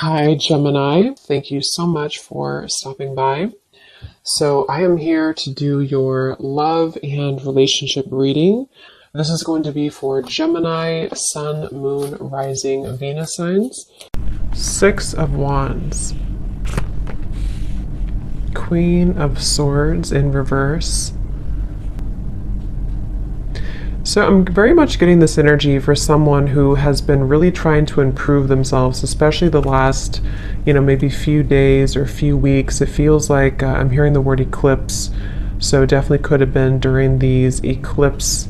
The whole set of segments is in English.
Hi, Gemini. Thank you so much for stopping by. So, I am here to do your love and relationship reading. This is going to be for Gemini, Sun, Moon, Rising, Venus signs. Six of Wands. Queen of Swords in reverse. So I'm very much getting this energy for someone who has been really trying to improve themselves, especially the last, maybe few days or few weeks. It feels like I'm hearing the word eclipse. So it definitely could have been during these eclipse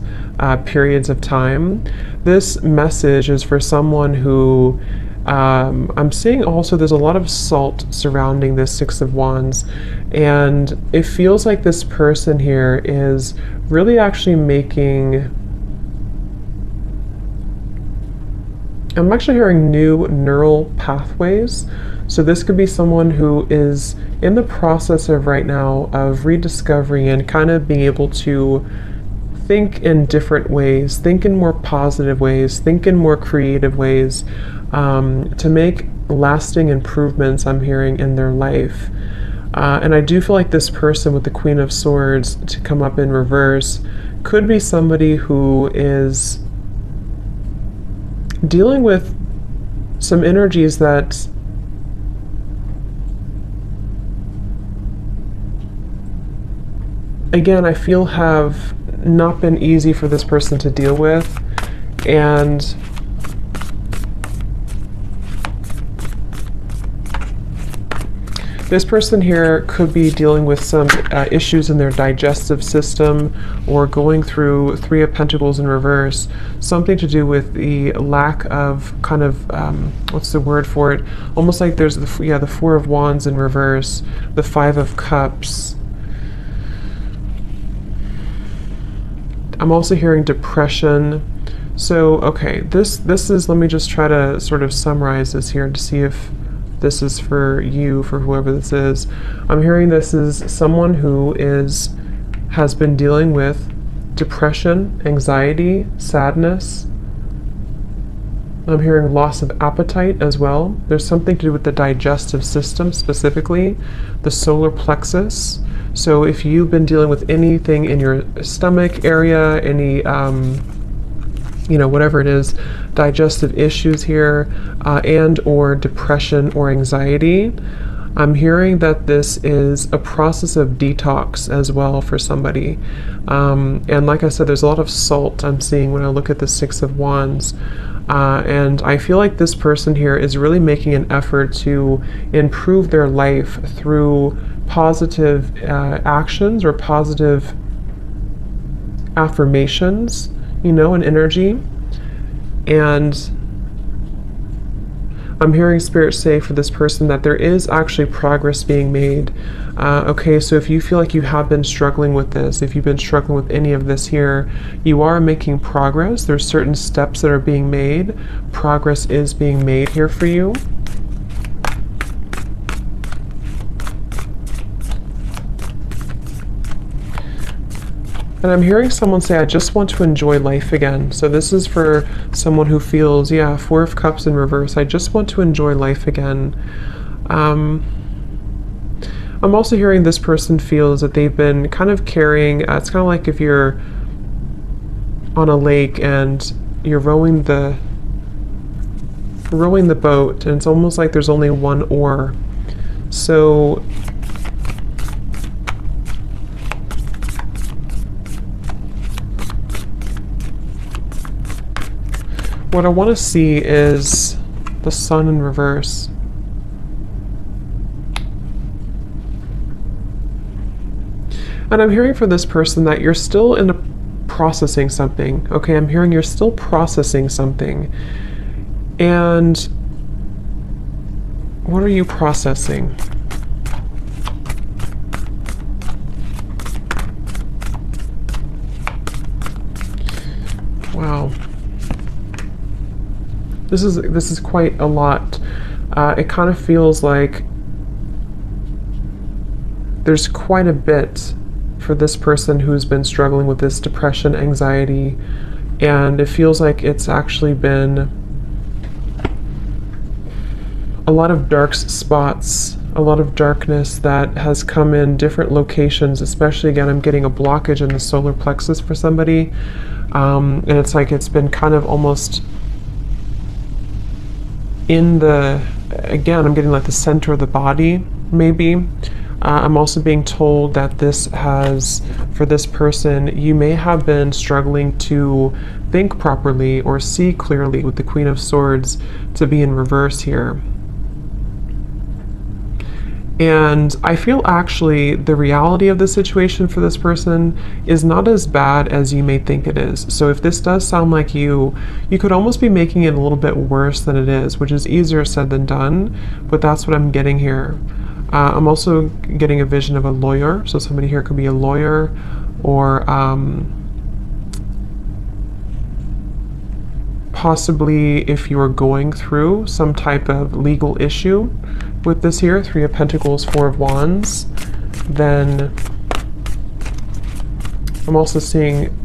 periods of time. This message is for someone who I'm seeing also there's a lot of salt surrounding this Six of Wands, and it feels like this person here is really actually making, I'm actually hearing new neural pathways. So this could be someone who is in the process of right now of rediscovering and kind of being able to think in different ways, think in more positive ways, think in more creative ways, to make lasting improvements, I'm hearing, in their life. And I do feel like this person with the Queen of Swords to come up in reverse could be somebody who is dealing with some energies that again I feel have not been easy for this person to deal with, and this person here could be dealing with some issues in their digestive system, or going through Three of Pentacles in reverse, something to do with the lack of kind of, what's the word for it? Almost like there's the Four of Wands in reverse, the Five of Cups. I'm also hearing depression. So, okay, this is, let me just try to sort of summarize this here to see if this is for you, for whoever this is. I'm hearing this is someone who has been dealing with depression, anxiety, sadness. I'm hearing loss of appetite as well. There's something to do with the digestive system, specifically the solar plexus. So if you've been dealing with anything in your stomach area, any whatever it is, digestive issues here, and or depression or anxiety, I'm hearing that this is a process of detox as well for somebody. And like I said, there's a lot of salt I'm seeing when I look at the Six of Wands. And I feel like this person here is really making an effort to improve their life through positive actions or positive affirmations, and energy. And I'm hearing Spirit say for this person that there is actually progress being made. Okay, so if you feel like you have been struggling with this, if you've been struggling with any of this here, you are making progress. There's certain steps that are being made. Progress is being made here for you. And I'm hearing someone say, I just want to enjoy life again. So this is for someone who feels, Four of Cups in reverse. I just want to enjoy life again. I'm also hearing this person feels that they've been kind of carrying, it's kind of like if you're on a lake and you're rowing the boat, and it's almost like there's only one oar. So what I want to see is the Sun in reverse. And I'm hearing for this person that you're still processing something. Okay, I'm hearing you're still processing something. And what are you processing? Wow. This is quite a lot. It kind of feels like there's quite a bit for this person who's been struggling with this depression, anxiety, and it feels like it's actually been a lot of dark spots, a lot of darkness that has come in different locations, especially again, I'm getting a blockage in the solar plexus for somebody. And it's like it's been kind of almost in the, again, I'm getting like the center of the body, maybe. I'm also being told that this has, for this person, you may have been struggling to think properly or see clearly with the Queen of Swords to be in reverse here. And I feel actually the reality of the situation for this person is not as bad as you may think it is. So if this does sound like you could almost be making it a little bit worse than it is, which is easier said than done, but that's what I'm getting here. I'm also getting a vision of a lawyer. So somebody here could be a lawyer, or possibly if you are going through some type of legal issue with this here, 3 of Pentacles, 4 of Wands, then I'm also seeing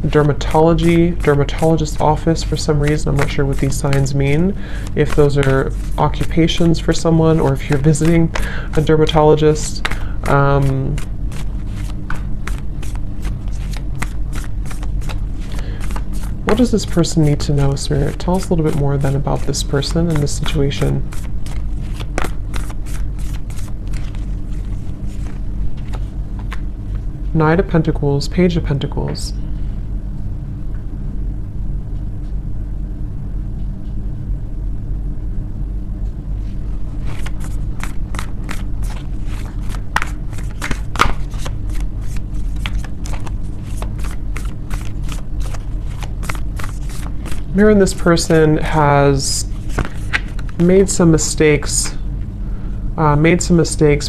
dermatologist office for some reason. I'm not sure what these signs mean, if those are occupations for someone or if you're visiting a dermatologist. What does this person need to know, Spirit? Tell us a little bit more then about this person and this situation. Knight of Pentacles, Page of Pentacles. Mirror, this person has made some mistakes,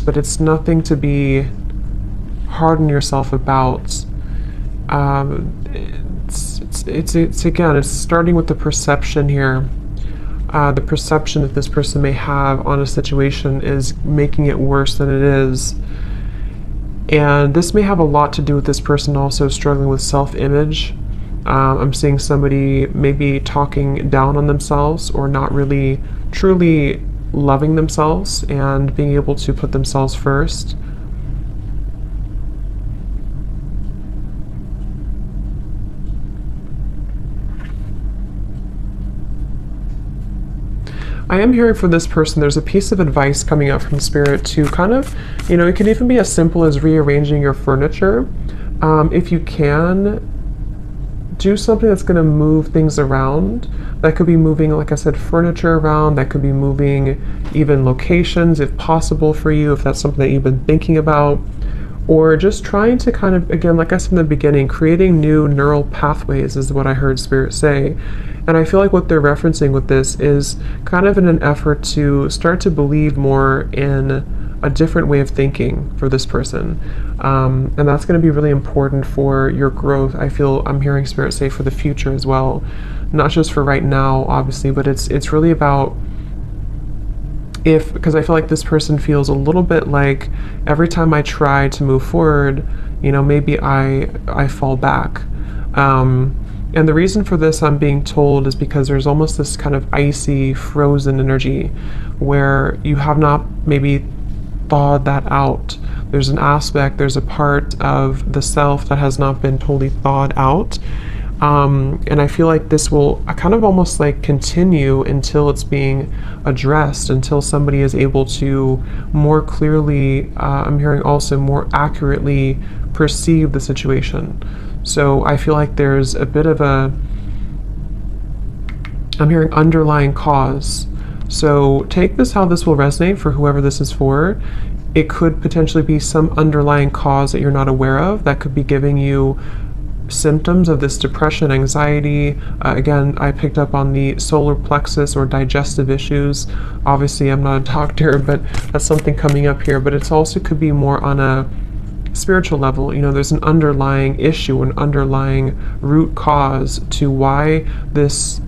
but it's nothing to be hard on yourself about. It's again, it's starting with the perception here. The perception that this person may have on a situation is making it worse than it is. And this may have a lot to do with this person also struggling with self-image. I'm seeing somebody maybe talking down on themselves or not really truly loving themselves and being able to put themselves first. I am hearing for this person, there's a piece of advice coming out from Spirit to kind of, it can even be as simple as rearranging your furniture. If you can, do something that's going to move things around. That could be moving, like I said, furniture around. That could be moving even locations if possible for you, if that's something that you've been thinking about. Or just trying to kind of, again, like I said in the beginning, creating new neural pathways is what I heard Spirit say. And I feel like what they're referencing with this is kind of in an effort to start to believe more in a different way of thinking for this person. And that's going to be really important for your growth. I feel I'm hearing Spirit say for the future as well. Not just for right now, obviously, but it's really about because I feel like this person feels a little bit like every time I try to move forward, maybe I fall back. And the reason for this, I'm being told, is because there's almost this kind of icy, frozen energy where you have not maybe thawed that out. There's an aspect, there's a part of the self that has not been totally thawed out. And I feel like this will kind of almost like continue until it's being addressed, until somebody is able to more clearly, I'm hearing also more accurately perceive the situation. So I feel like there's a bit of I'm hearing underlying cause. So take this how this will resonate for whoever this is for. It could potentially be some underlying cause that you're not aware of that could be giving you symptoms of this depression, anxiety. Again, I picked up on the solar plexus or digestive issues. Obviously, I'm not a doctor, but that's something coming up here. But it's also could be more on a spiritual level. There's an underlying issue, an underlying root cause to why this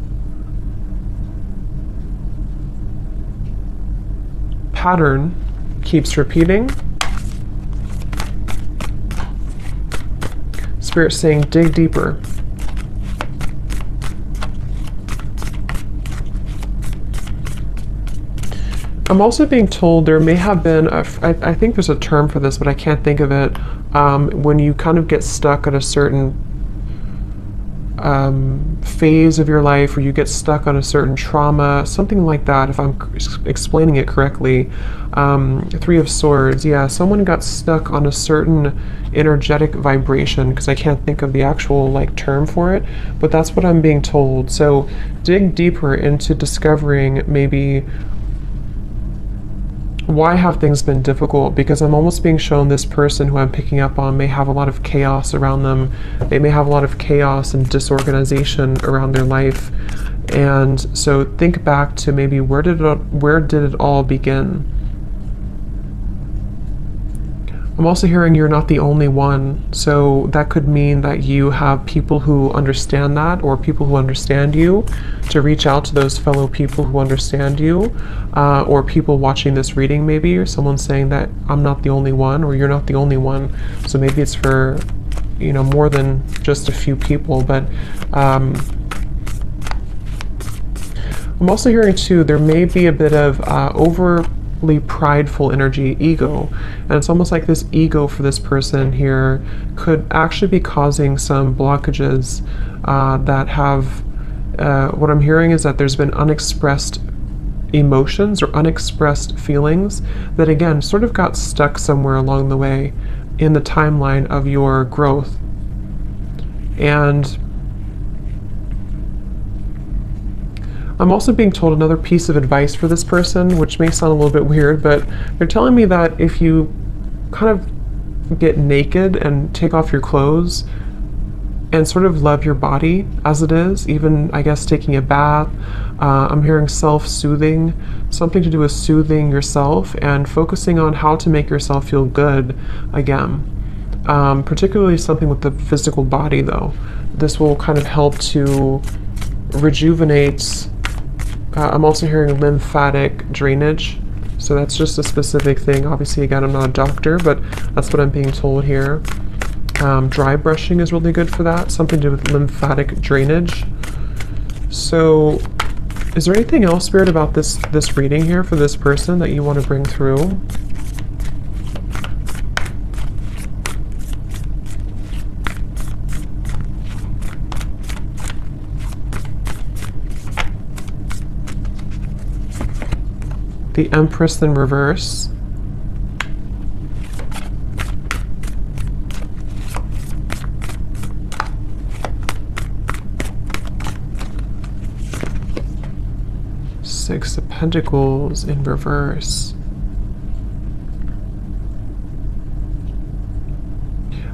pattern keeps repeating. Spirit saying, dig deeper. I'm also being told there may have been, I think there's a term for this, but I can't think of it, when you kind of get stuck at a certain phase of your life, or you get stuck on a certain trauma, something like that, if I'm explaining it correctly. Three of Swords, yeah, someone got stuck on a certain energetic vibration, because I can't think of the actual like term for it, but that's what I'm being told. So dig deeper into discovering maybe why have things been difficult, because I'm almost being shown this person who I'm picking up on may have a lot of chaos around them. They may have a lot of chaos and disorganization around their life. And so think back to maybe where did it all begin? I'm also hearing you're not the only one, so that could mean that you have people who understand that, or people who understand you, to reach out to those fellow people who understand you, or people watching this reading maybe, or someone saying that I'm not the only one, or you're not the only one. So maybe it's for, you know, more than just a few people. But I'm also hearing too, there may be a bit of overly prideful energy, ego, and it's almost like this ego for this person here could actually be causing some blockages that have, what I'm hearing is that there's been unexpressed emotions or unexpressed feelings that again sort of got stuck somewhere along the way in the timeline of your growth. And I'm also being told another piece of advice for this person, which may sound a little bit weird, but they're telling me that if you kind of get naked and take off your clothes and sort of love your body as it is, even I guess taking a bath, I'm hearing self-soothing, something to do with soothing yourself and focusing on how to make yourself feel good again. Particularly something with the physical body though. This will kind of help to rejuvenate. I'm also hearing lymphatic drainage, so that's just a specific thing. Obviously, again, I'm not a doctor, but that's what I'm being told here. Dry brushing is really good for that, something to do with lymphatic drainage. So is there anything else, Spirit, about this reading here for this person that you want to bring through? The Empress in reverse. Six of Pentacles in reverse.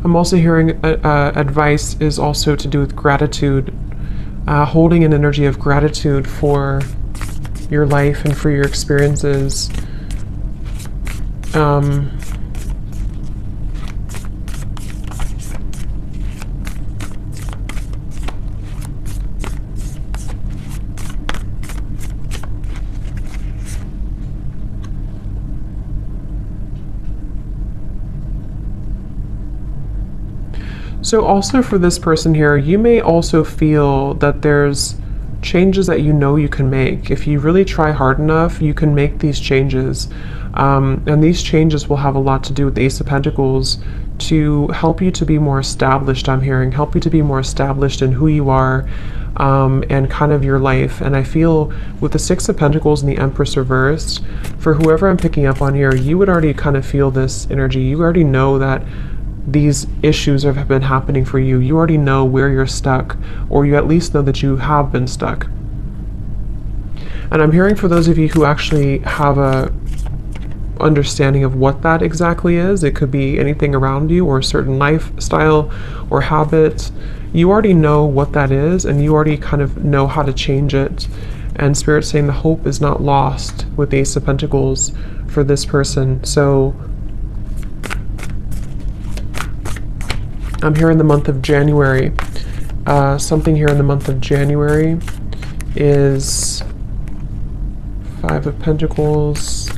I'm also hearing advice is also to do with gratitude, holding an energy of gratitude for your life and for your experiences. So also for this person here, you may also feel that there's changes that you know you can make. If you really try hard enough, you can make these changes. And these changes will have a lot to do with the Ace of Pentacles to help you to be more established, I'm hearing, help you to be more established in who you are and kind of your life. And I feel with the Six of Pentacles and the Empress reversed, for whoever I'm picking up on here, you would already kind of feel this energy. You already know that these issues have been happening for you. You already know where you're stuck, or you at least know that you have been stuck. And I'm hearing for those of you who actually have a understanding of what that exactly is, it could be anything around you or a certain lifestyle or habit. You already know what that is, and you already kind of know how to change it. And Spirit's saying the hope is not lost with the Ace of Pentacles for this person. So I'm here in the month of January. Something here in the month of January is Five of Pentacles,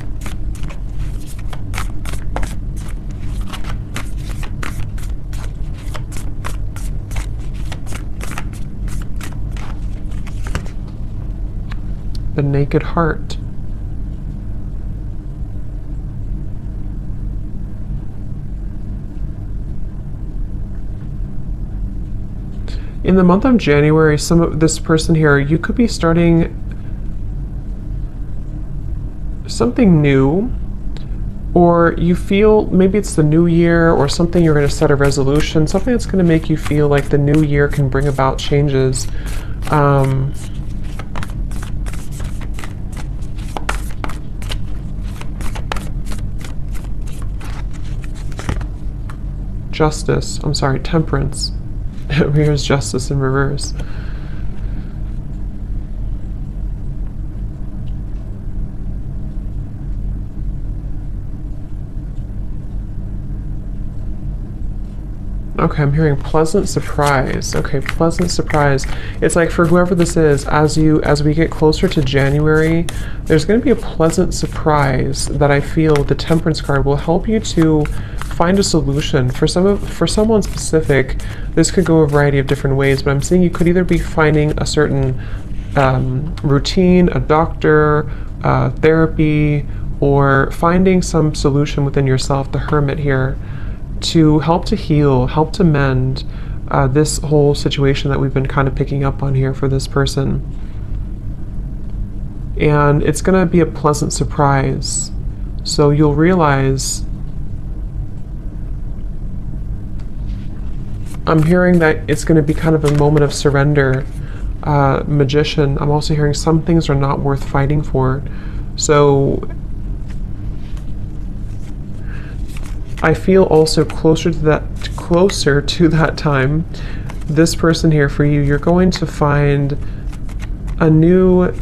the Naked Heart. In the month of January, some of this person here, you could be starting something new, or you feel maybe it's the new year or something, you're going to set a resolution, something that's going to make you feel like the new year can bring about changes. Justice, I'm sorry, temperance. Here's justice in reverse. Okay, I'm hearing pleasant surprise. Okay, pleasant surprise. It's like for whoever this is, as we get closer to January, there's going to be a pleasant surprise that I feel the Temperance card will help you to find a solution. For someone specific, this could go a variety of different ways, but I'm seeing you could either be finding a certain routine, a doctor, therapy, or finding some solution within yourself, the Hermit here, to help to heal, help to mend this whole situation that we've been kind of picking up on here for this person. And it's going to be a pleasant surprise. So you'll realize, I'm hearing that it's going to be kind of a moment of surrender. Magician, I'm also hearing some things are not worth fighting for. So I feel also closer to that time, this person here for you, you're going to find a new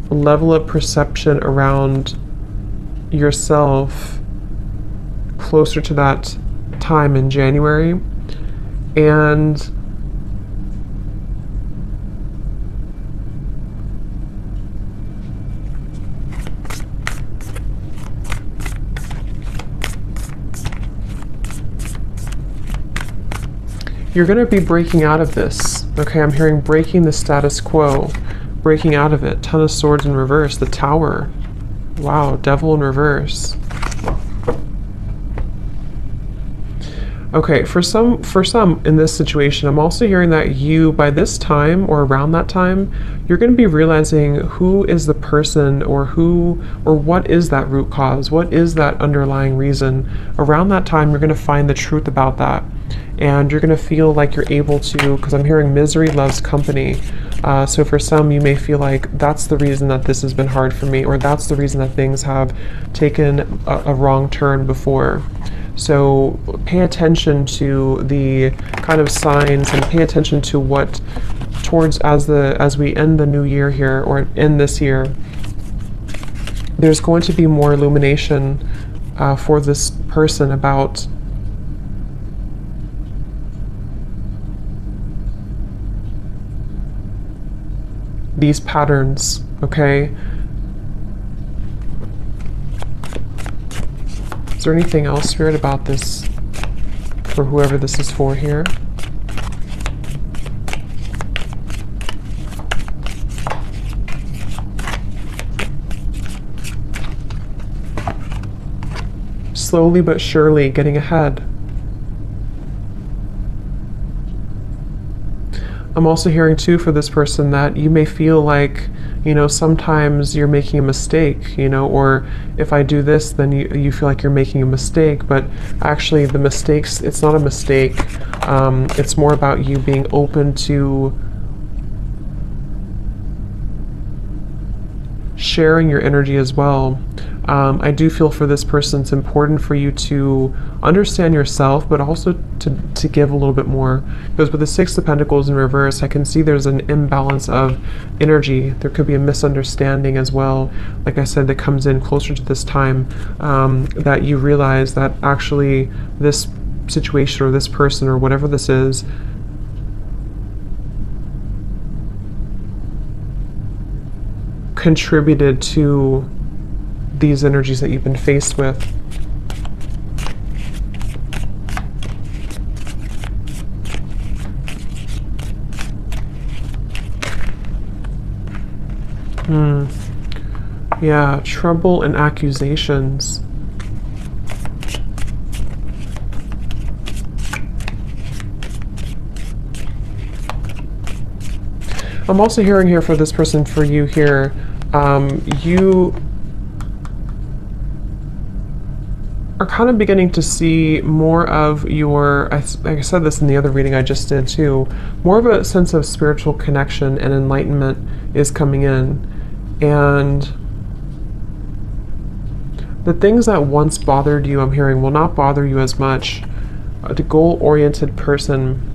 level of perception around yourself closer to that time in January. And you're going to be breaking out of this. Okay, I'm hearing breaking the status quo, breaking out of it. Ton of Swords in reverse, the Tower. Wow, Devil in reverse. Okay, for some in this situation, I'm also hearing that you, by this time or around that time, you're going to be realizing who is the person, or what is that root cause, what is that underlying reason. Around that time, you're going to find the truth about that. And you're going to feel like you're able to, because I'm hearing misery loves company. So for some, you may feel like that's the reason that this has been hard for me, or that's the reason that things have taken a wrong turn before. So pay attention to the kind of signs, and pay attention to what as we end the new year here, or end this year, there's going to be more illumination for this person about these patterns, okay? Is there anything else, Spirit, about this for whoever this is for here? Slowly but surely getting ahead. I'm also hearing too for this person that you may feel like, sometimes you're making a mistake, or if I do this, then you feel like you're making a mistake, but actually the mistakes, it's not a mistake. It's more about you being open to sharing your energy as well. I do feel for this person it's important for you to understand yourself, but also to give a little bit more. Because with the Six of Pentacles in reverse, I can see there's an imbalance of energy. There could be a misunderstanding as well, like I said, that comes in closer to this time, that you realize that actually this situation or this person or whatever this is contributed to these energies that you've been faced with. Yeah, trouble and accusations. I'm also hearing here for this person, for you here, you are kind of beginning to see more of your, like I said this in the other reading I just did too, more of a sense of spiritual connection and enlightenment is coming in. And the things that once bothered you, I'm hearing, will not bother you as much. The goal-oriented person.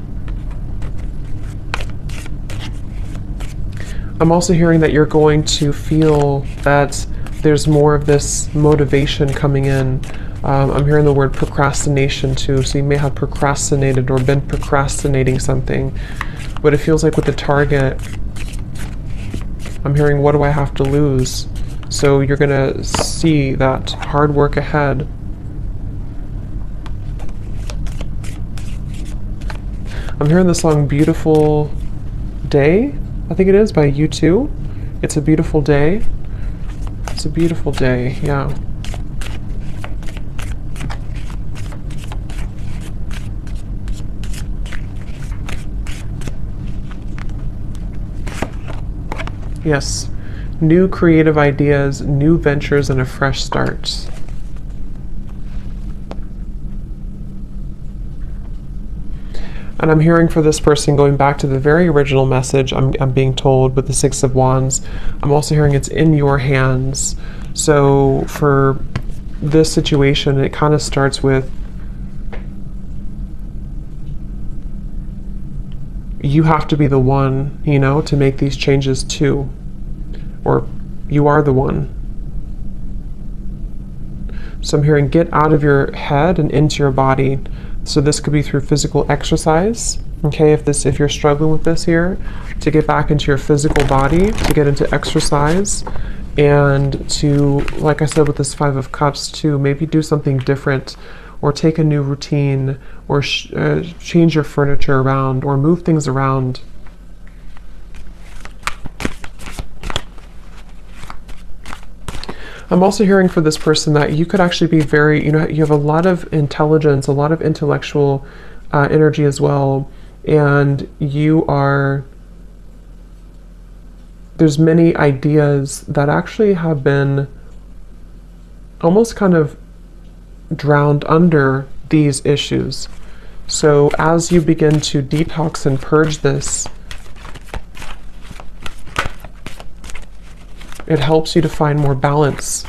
I'm also hearing that you're going to feel that there's more of this motivation coming in. I'm hearing the word procrastination too, so you may have procrastinated or been procrastinating something, but it feels like with the target, I'm hearing, what do I have to lose? So you're gonna see that hard work ahead. I'm hearing the song Beautiful Day, I think it is, by U2. It's a beautiful day. It's a beautiful day, yeah. Yes, new creative ideas, new ventures, and a fresh start. And I'm hearing for this person, going back to the very original message, I'm being told with the Six of Wands, I'm also hearing it's in your hands. So for this situation, it kind of starts with you have to be the one, you know, to make these changes too. Or you are the one. So I'm hearing get out of your head and into your body. So this could be through physical exercise. Okay, if you're struggling with this here, to get back into your physical body, to get into exercise, and to, like I said with this Five of Cups, to maybe do something different, or take a new routine, or change your furniture around, or move things around. I'm also hearing for this person that you could actually be very, you have a lot of intelligence, a lot of intellectual energy as well, and there's many ideas that actually have been almost kind of drowned under these issues. So as you begin to detox and purge this, it helps you to find more balance.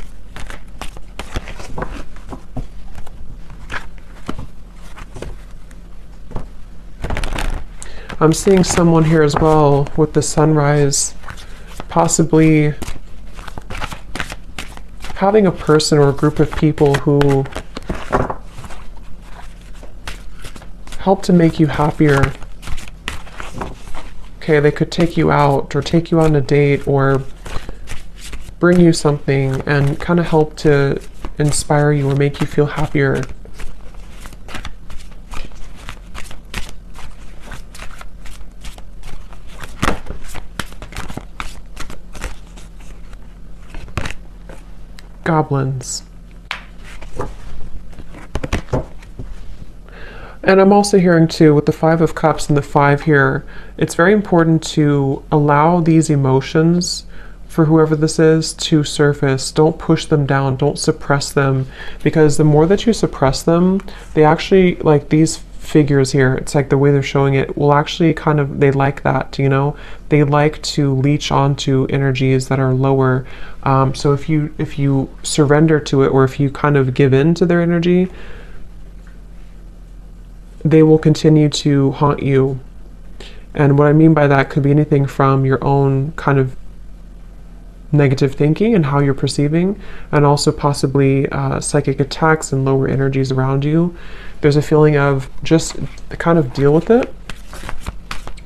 I'm seeing someone here as well with the sunrise, possibly having a person or a group of people who help to make you happier. Okay, they could take you out or take you on a date or bring you something and kind of help to inspire you or make you feel happier. Goblins. And I'm also hearing too, with the Five of Cups and the 5 here, it's very important to allow these emotions, for whoever this is, to surface. Don't push them down, don't suppress them, because the more that you suppress them, they actually, like these figures here, it's like the way they're showing it, will actually kind of, they like that, they like to leech onto energies that are lower. So if you surrender to it, or if you kind of give in to their energy, they will continue to haunt you. And what I mean by that could be anything from your own kind of negative thinking and how you're perceiving, and also possibly psychic attacks and lower energies around you. There's a feeling of just kind of deal with it,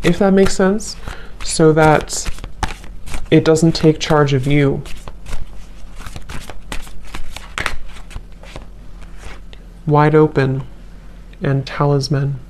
if that makes sense, so that it doesn't take charge of you. Wide open and talisman.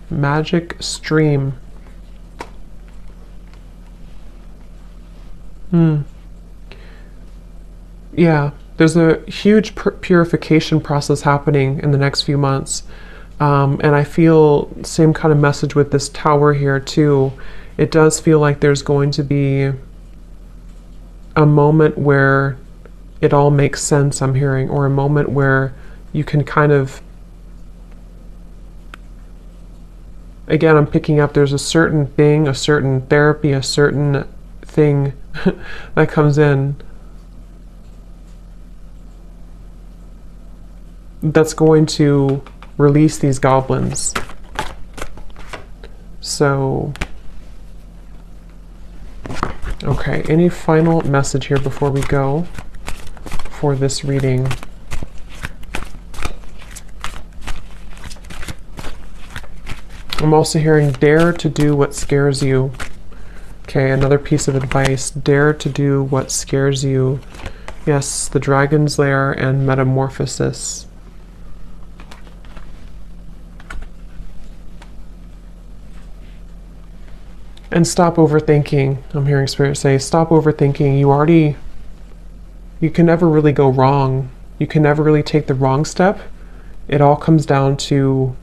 Magic stream. Yeah, there's a huge purification process happening in the next few months. And I feel same kind of message with this tower here too. It does feel like there's going to be a moment where it all makes sense, I'm hearing, or a moment where you can kind of, again, I'm picking up there's a certain thing, a certain therapy, a certain thing that comes in that's going to release these goblins. So, okay, any final message here before we go for this reading? I'm also hearing dare to do what scares you. Okay, another piece of advice. Dare to do what scares you. Yes, the Dragon's Lair and Metamorphosis. And stop overthinking. I'm hearing Spirit say, stop overthinking. You can never really go wrong. You can never really take the wrong step. It all comes down to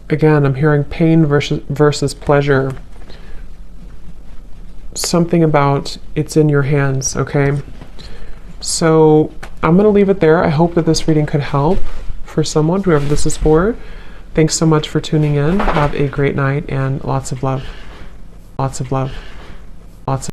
again, I'm hearing pain versus pleasure. Something about it's in your hands, okay? So I'm going to leave it there. I hope that this reading could help for someone, whoever this is for. Thanks so much for tuning in. Have a great night and lots of love. Lots of love. Lots of